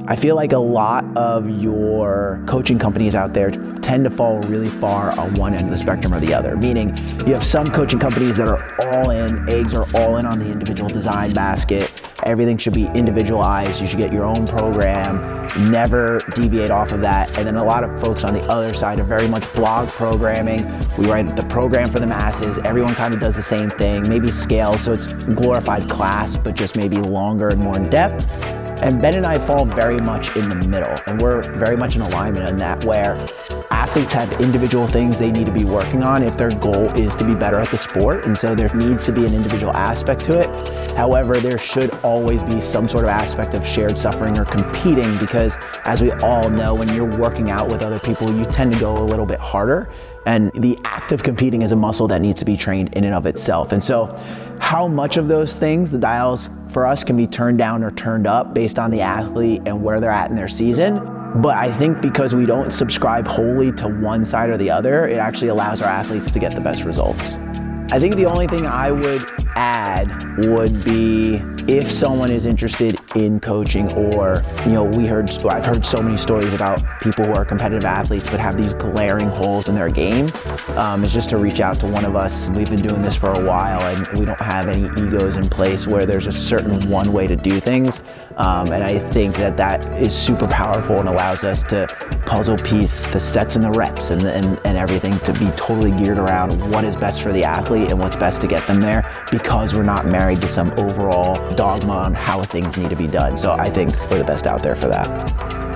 I feel like a lot of your coaching companies out there tend to fall really far on one end of the spectrum or the other, meaning you have some coaching companies that are all in, eggs are all in on the individual design basket. Everything should be individualized. You should get your own program, never deviate off of that. And then a lot of folks on the other side are very much blog programming. We write the program for the masses. Everyone kind of does the same thing, maybe scale. So it's glorified class, but just maybe longer and more in depth. And Ben and I fall very much in the middle, and we're very much in alignment in that, where athletes have individual things they need to be working on if their goal is to be better at the sport, and so there needs to be an individual aspect to it. However, there should always be some sort of aspect of shared suffering or competing, because as we all know, when you're working out with other people, you tend to go a little bit harder, and the act of competing is a muscle that needs to be trained in and of itself. And so how much of those things, the dials for us, can be turned down or turned up based on the athlete and where they're at in their season. But I think because we don't subscribe wholly to one side or the other, it actually allows our athletes to get the best results. I think the only thing I would add would be if someone is interested in coaching, or, I've heard so many stories about people who are competitive athletes but have these glaring holes in their game, is just to reach out to one of us. We've been doing this for a while, and we don't have any egos in place where there's a certain one way to do things. And I think that is super powerful and allows us to puzzle piece the sets and the reps and everything to be totally geared around what is best for the athlete and what's best to get them there, because we're not married to some overall dogma on how things need to be done. So I think we're the best out there for that.